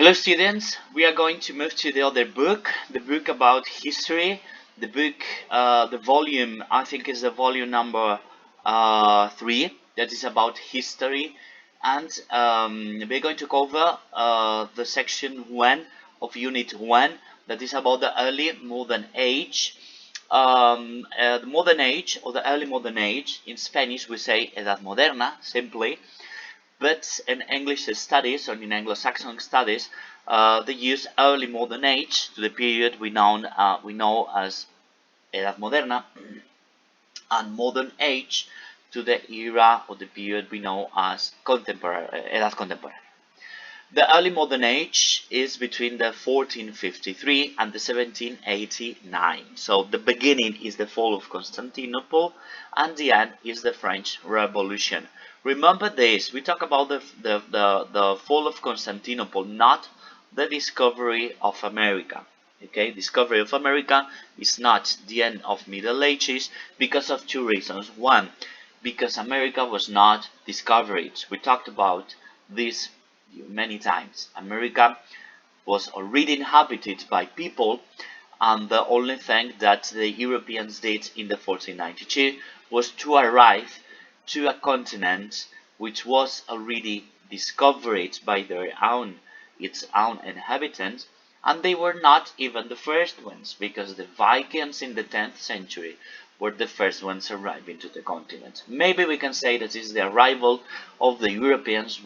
Hello students, we are going to move to the other book, the book about history. The book, the volume, I think is the volume number 3, that is about history. And we're going to cover the section 1 of unit 1, that is about the early modern age. The modern age, or the early modern age, in Spanish we say Edad Moderna, simply. But in English studies, or in Anglo-Saxon studies, they use early modern age to the period we know as Edad Moderna, and modern age to the era or the period we know as contemporary, Edad Contemporary. The early modern age is between the 1453 and the 1789. So the beginning is the fall of Constantinople, and the end is the French Revolution. Remember this, we talk about the fall of Constantinople, not the discovery of America. Okay, discovery of America is not the end of Middle Ages because of two reasons. One, because America was not discovered. We talked about this many times. America was already inhabited by people, and the only thing that the Europeans did in the 1492 was to arrive to a continent which was already discovered by its own inhabitants, and they were not even the first ones, because the Vikings in the 10th century were the first ones arriving to the continent. Maybe we can say that is the arrival of the Europeans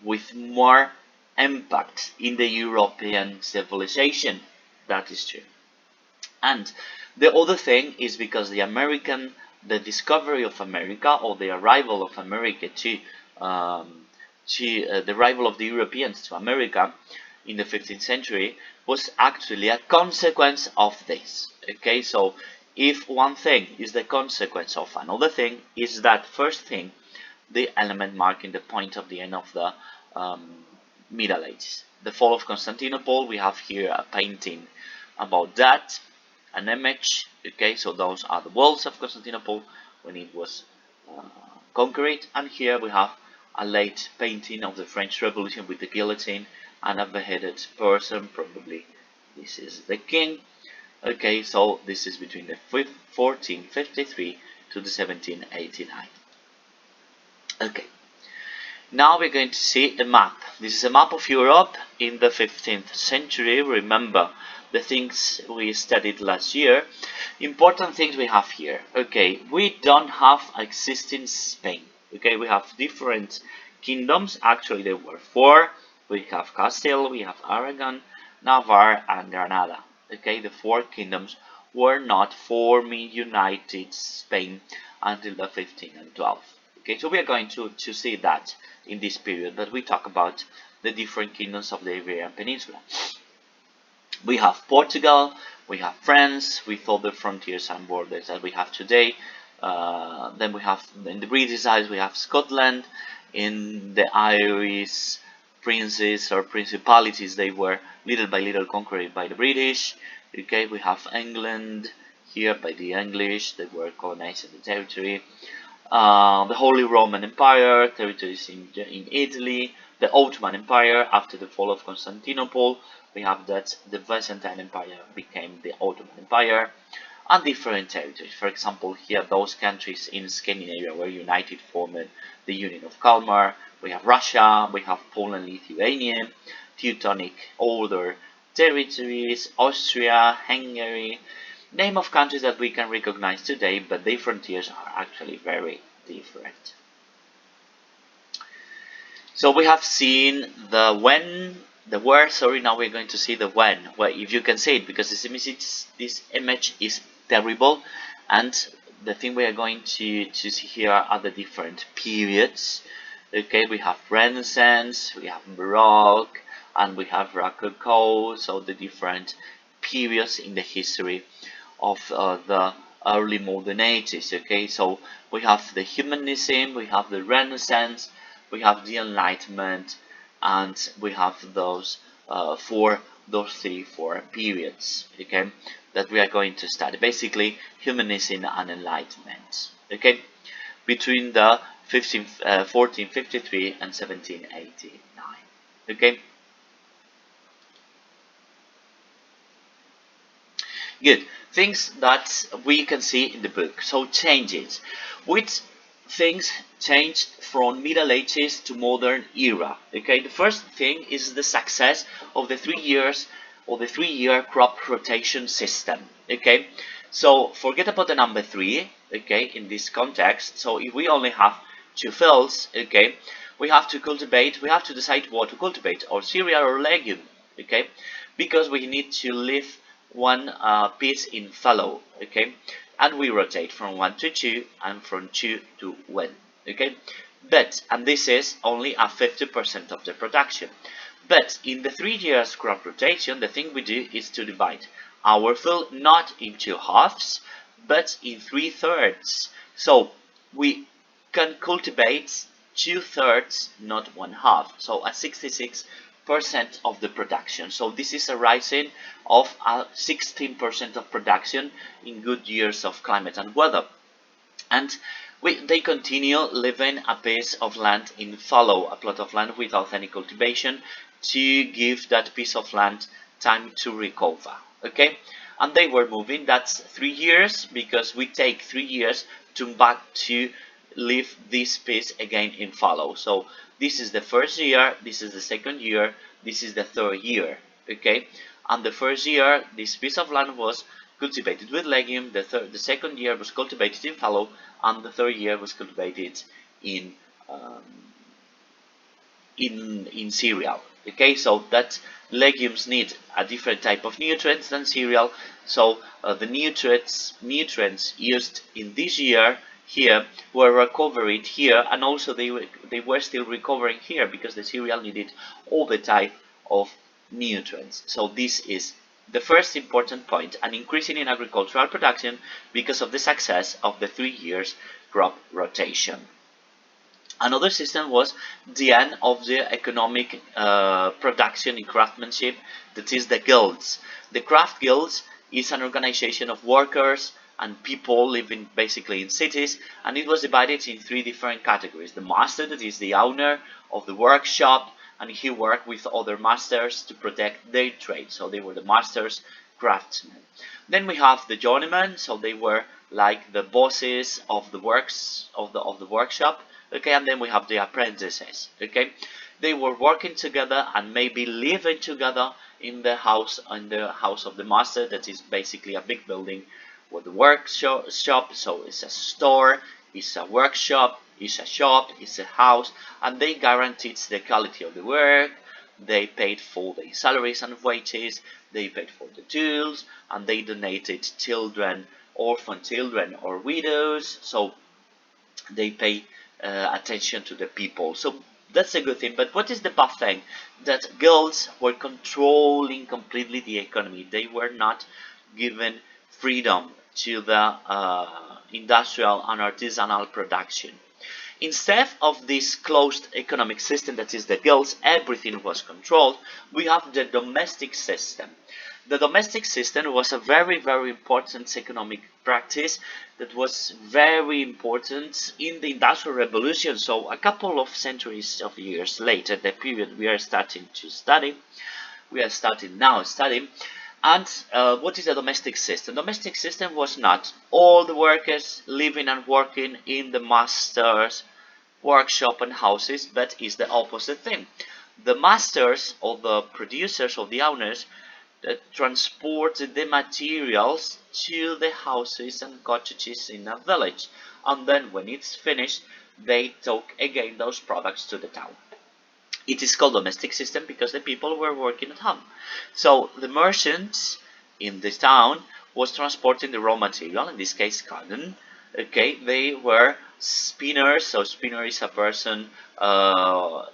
with more impact in the European civilization. That is true. And the other thing is because the discovery of America, or the arrival of America the arrival of the Europeans to America in the 15th century was actually a consequence of this. Okay, so if one thing is the consequence of another thing, is that first thing the element marking the point of the end of the Middle Ages. The fall of Constantinople, we have here a painting about that, an image. Okay, so those are the walls of Constantinople when it was conquered, and here we have a late painting of the French Revolution with the guillotine and a beheaded person, probably this is the king. Okay, so this is between the 1453 to the 1789. Okay, now we're going to see a map. This is a map of Europe in the 15th century. Remember the things we studied last year. Important things we have here. Okay, we don't have existing Spain. Okay, we have different kingdoms. Actually, there were 4. We have Castile, we have Aragon, Navarre, and Granada. Okay, the 4 kingdoms were not forming united Spain until the 15th and 12th. Okay, so we are going to see that in this period, but we talk about the different kingdoms of the Iberian Peninsula. We have Portugal, we have France, with all the frontiers and borders that we have today. Then we have, in the British side, we have Scotland. In the Irish princes or principalities, they were little by little conquered by the British. Okay, we have England here by the English, they were colonizing the territory. The Holy Roman Empire, territories in Italy, the Ottoman Empire after the fall of Constantinople. We have that the Byzantine Empire became the Ottoman Empire, and different territories. For example, here those countries in Scandinavia were united, formed the Union of Kalmar. We have Russia, we have Poland, Lithuania, Teutonic Order territories, Austria, Hungary. Name of countries that we can recognize today, but their frontiers are actually very different. So we have seen the when, the where, sorry, now we're going to see the when. Well, if you can see it, because this image is terrible, and the thing we are going to see here are the different periods. Okay, we have Renaissance, we have Baroque, and we have Rococo, so the different periods in the history of the early modern ages. Okay, so we have the humanism, we have the Renaissance, we have the Enlightenment, and we have those 4 periods. Okay, that we are going to study. Basically, humanism and Enlightenment. Okay, between the 1453 and 1789. Okay. Good. Things that we can see in the book. So changes. Which things changed from Middle Ages to modern era? Okay, the first thing is the success of the 3 years or the 3-year crop rotation system. Okay, so forget about the number three. Okay, in this context. So if we only have two fields, okay, we have to cultivate. We have to decide what to cultivate, or cereal or legume. Okay, because we need to leave one piece in fallow, okay, and we rotate from 1 to 2 and from 2 to 1, okay, but and this is only a 50% of the production. But in the 3 years crop rotation, the thing we do is to divide our field not into halves but in 3/3. So we can cultivate 2/3, not 1/2, so a 66% of the production. So this is a rising of 16% of production in good years of climate and weather. And they continue leaving a piece of land in fallow, a plot of land without any cultivation, to give that piece of land time to recover. Okay, and they were moving. That's 3 years, because we take 3 years to back to leave this piece again in fallow. So this is the first year, this is the second year, this is the third year. Okay, and the first year this piece of land was cultivated with legume, the second year was cultivated in fallow, and the third year was cultivated in um, in cereal. Okay, so that legumes need a different type of nutrients than cereal. So the nutrients used in this year here were recovered here, and also they were still recovering here, because the cereal needed all the type of nutrients. So this is the first important point, an increasing in agricultural production because of the success of the 3 years crop rotation. Another system was the end of the economic production in craftsmanship, that is the guilds. The craft guilds is an organization of workers and people living basically in cities, and it was divided in three different categories. The master, that is the owner of the workshop, and he worked with other masters to protect their trade, so they were the masters, craftsmen. Then we have the journeymen, so they were like the bosses of the works of the workshop. Okay, and then we have the apprentices. Okay, they were working together and maybe living together in the house of the master, that is basically a big building with the workshop. So it's a store, it's a workshop, it's a shop, it's a house, and they guaranteed the quality of the work. They paid for the salaries and wages, they paid for the tools, and they donated children, orphan children or widows. So they pay attention to the people. So that's a good thing. But what is the bad thing? That guilds were controlling completely the economy. They were not given freedom to the industrial and artisanal production. Instead of this closed economic system, that is the guilds, everything was controlled, we have the domestic system. The domestic system was a very, very important economic practice that was very important in the Industrial Revolution. So a couple of centuries of years later, the period we are starting to study, we are starting now studying. And what is a domestic system? Domestic system was not all the workers living and working in the master's workshop and houses, but is the opposite thing. The masters or the producers or the owners that transported the materials to the houses and cottages in a village, and then when it's finished they took again those products to the town. It is called domestic system because the people were working at home. So the merchants in the town was transporting the raw material, in this case cotton. Okay, they were spinners. So spinner is a person,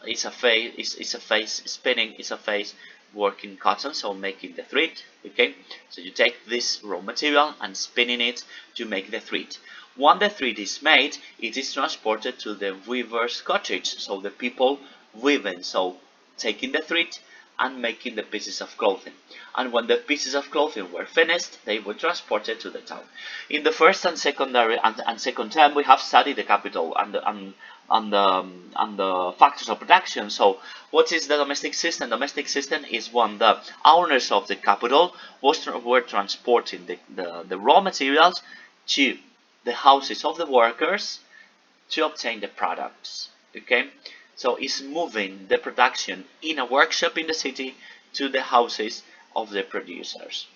is a face spinning, is a face working cotton, so making the thread. Okay, so you take this raw material and spinning it to make the thread. When the thread is made, it is transported to the weaver's cottage, so the people weaving, so taking the thread and making the pieces of clothing. And when the pieces of clothing were finished, they were transported to the town. In the first and second term, we have studied the capital and the factors of production. So, what is the domestic system? Domestic system is when the owners of the capital were transporting the raw materials to the houses of the workers to obtain the products. Okay, so it's moving the production in a workshop in the city to the houses of the producers.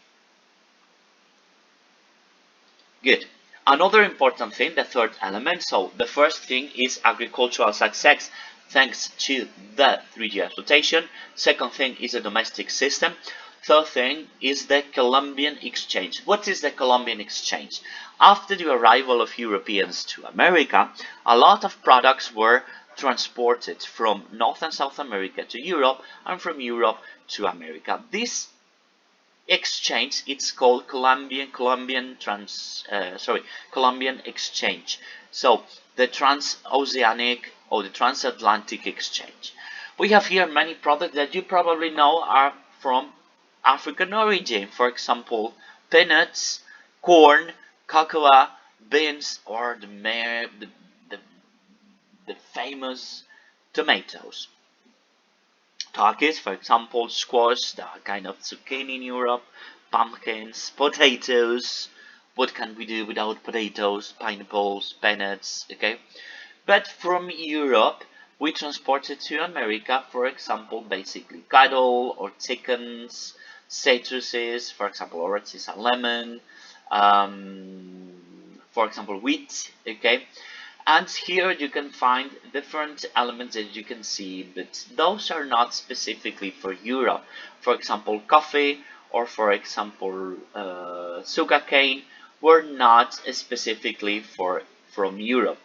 Good. Another important thing, the third element. So the first thing is agricultural success thanks to the 3-year rotation. Second thing is the domestic system. Third thing is the Columbian exchange. What is the Columbian exchange? After the arrival of Europeans to America, a lot of products were transported from North and South America to Europe and from Europe to America. This exchange, it's called Columbian exchange. So the transoceanic or the transatlantic exchange. We have here many products that you probably know are from African origin. For example, peanuts, corn, cocoa, beans, or the famous tomatoes. Turkeys, for example, squash, the kind of zucchini in Europe, pumpkins, potatoes. What can we do without potatoes, pineapples, peanuts, okay? But from Europe, we transported to America, for example, basically cattle or chickens, citruses, for example, oranges and lemon, for example, wheat, okay? And here you can find different elements that you can see, but those are not specifically for Europe. For example, coffee or for example, sugarcane were not specifically from Europe.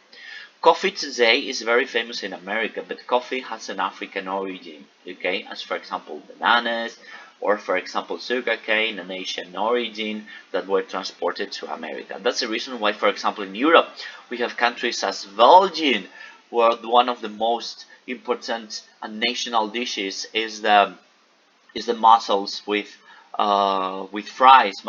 Coffee today is very famous in America, but coffee has an African origin, okay? As for example, bananas, or for example, sugarcane, an Asian origin that were transported to America. That's the reason why, for example, in Europe, we have countries as Belgium, where one of the most important and national dishes is the mussels with fries,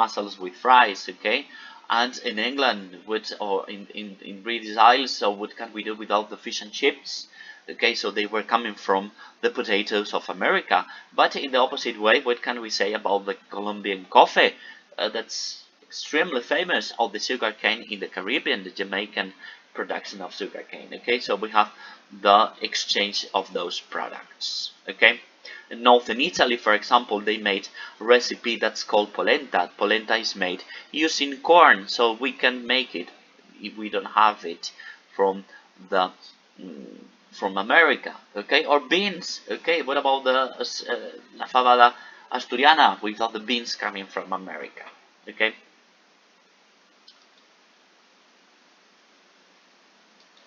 okay? And in England, or in British Isles, so what can we do without the fish and chips? Okay, so they were coming from the potatoes of America. But in the opposite way, what can we say about the Colombian coffee? That's extremely famous, or the sugarcane in the Caribbean, the Jamaican production of sugarcane. Okay, so we have the exchange of those products. Okay. In northern Italy, for example, they made a recipe that's called polenta. Polenta is made using corn, so we can make it if we don't have it from the from America, okay? Or beans, okay? What about the la fabada asturiana without the beans coming from America, okay?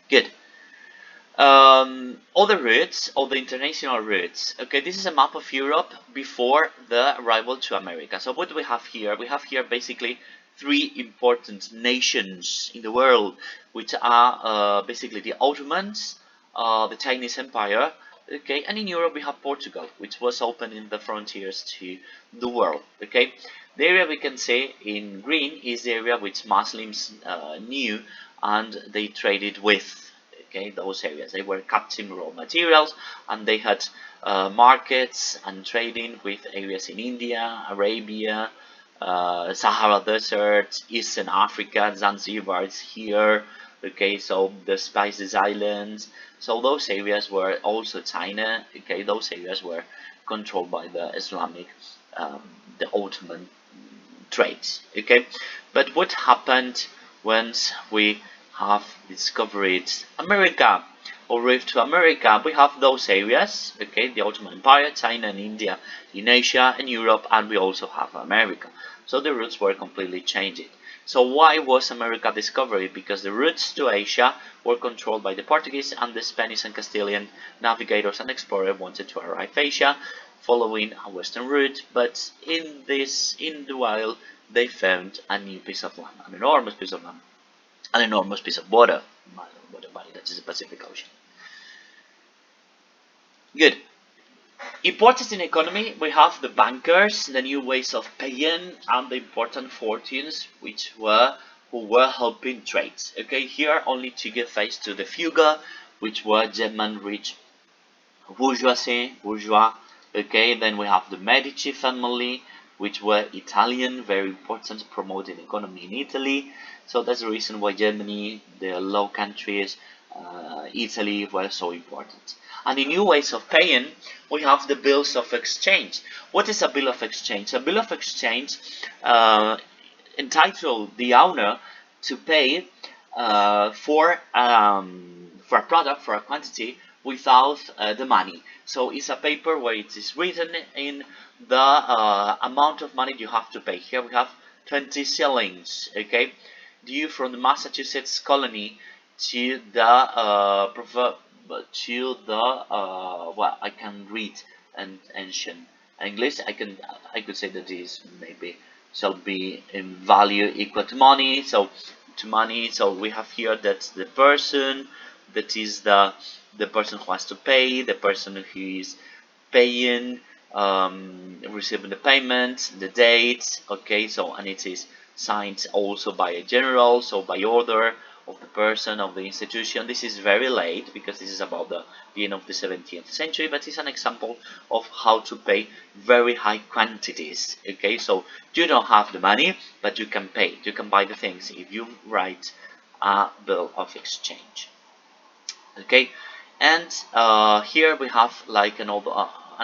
Good. Other routes, or the international routes. Okay, this is a map of Europe before the arrival to America. So what do we have here? We have here basically 3 important nations in the world, which are basically the Ottomans, the Chinese Empire, okay, and in Europe we have Portugal, which was opening the frontiers to the world, okay. The area we can see in green is the area which Muslims knew and they traded with. Okay, those areas, they were capturing raw materials and they had markets and trading with areas in India, Arabia, Sahara Desert, Eastern Africa, Zanzibar is here. Okay, so the Spices Islands, so those areas were also China. Okay, those areas were controlled by the Islamic, the Ottoman trades. Okay, but what happened once we have discovered America or arrived to America? We have those areas, okay, the Ottoman Empire, China and India in Asia and Europe, and we also have America. So the routes were completely changed. So why was America discovered? Because the routes to Asia were controlled by the Portuguese, and the Spanish and Castilian navigators and explorers wanted to arrive Asia following a western route, but in the while they found a new piece of land, an enormous piece of land, an enormous piece of water body, that is the Pacific Ocean. Good. Important in economy, we have the bankers, the new ways of paying, and the important fortunes who were helping trades. Okay, here only to give face to the Fuga, which were German rich bourgeois. Okay, then we have the Medici family, which were Italian, very important, promoting economy in Italy. So that's the reason why Germany, the Low Countries, Italy were so important. And in new ways of paying, we have the bills of exchange. What is a bill of exchange? A bill of exchange entitle the owner to pay for a product, for a quantity, without the money. So it's a paper where it is written in the amount of money you have to pay. Here we have 20 shillings, okay, due from the Massachusetts colony to the well, I can read an ancient English. I could say that this maybe shall be in value equal to money. So to money. So we have here that the person that is the person who has to pay, the person who is paying, receiving the payment, the date. Okay, so and it is signed also by a general, so by order of the person, of the institution. This is very late because this is about the end of the 17th century, but it's an example of how to pay very high quantities. Okay, so you don't have the money, but you can pay, you can buy the things if you write a bill of exchange. Okay, and here we have like an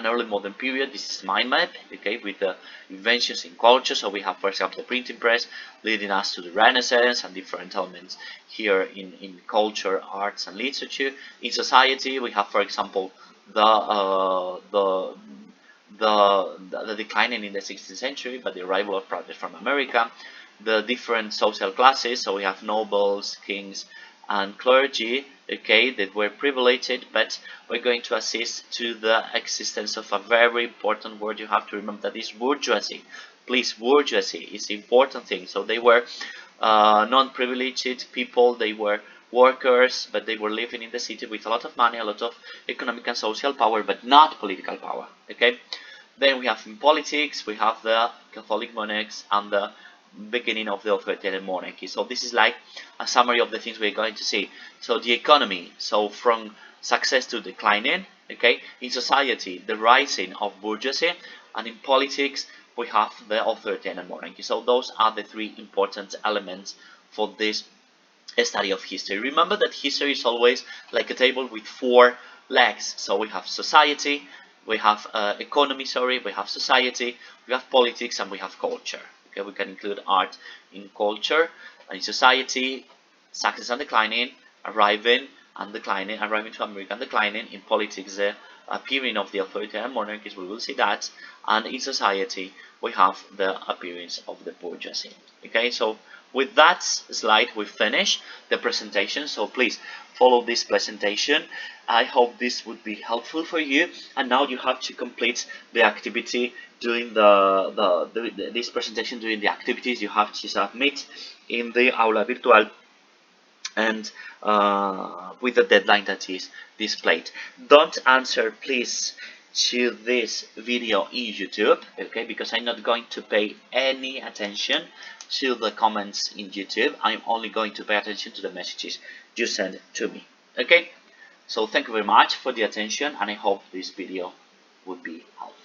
early modern period. This is mind map, okay, with the inventions in culture. So we have, for example, the printing press leading us to the Renaissance and different elements here in culture, arts, and literature. In society, we have, for example, the declining in the 16th century, but the arrival of projects from America, the different social classes. So we have nobles, kings, and clergy, okay, that were privileged, but we're going to assist to the existence of a very important word you have to remember, that is bourgeoisie. Please, bourgeoisie is the important thing. So they were non-privileged people, they were workers, but they were living in the city with a lot of money, a lot of economic and social power, but not political power. Okay. Then we have in politics, we have the Catholic monarchs and the beginning of the authoritarian monarchy. So this is like a summary of the things we're going to see. So the economy, so from success to declining, okay. In society, the rising of bourgeoisie, and in politics, we have the authoritarian monarchy. So those are the three important elements for this study of history. Remember that history is always like a table with four legs. So we have society, we have economy, we have society, we have politics, and we have culture. Okay, we can include art in culture, and in society, success and declining, arriving and declining, arriving to America and declining. In politics, the appearing of the authoritarian monarchies, we will see that, and in society, we have the appearance of the bourgeoisie. Okay, so with that slide, we finish the presentation. So please follow this presentation. I hope this would be helpful for you. And now you have to complete the activity during this presentation. During the activities, you have to submit in the Aula Virtual, and with the deadline that is displayed. Don't answer, please, to this video in YouTube, okay, because I'm not going to pay any attention to the comments in YouTube. I'm only going to pay attention to the messages you send to me. Okay, so thank you very much for the attention, and I hope this video would be helpful.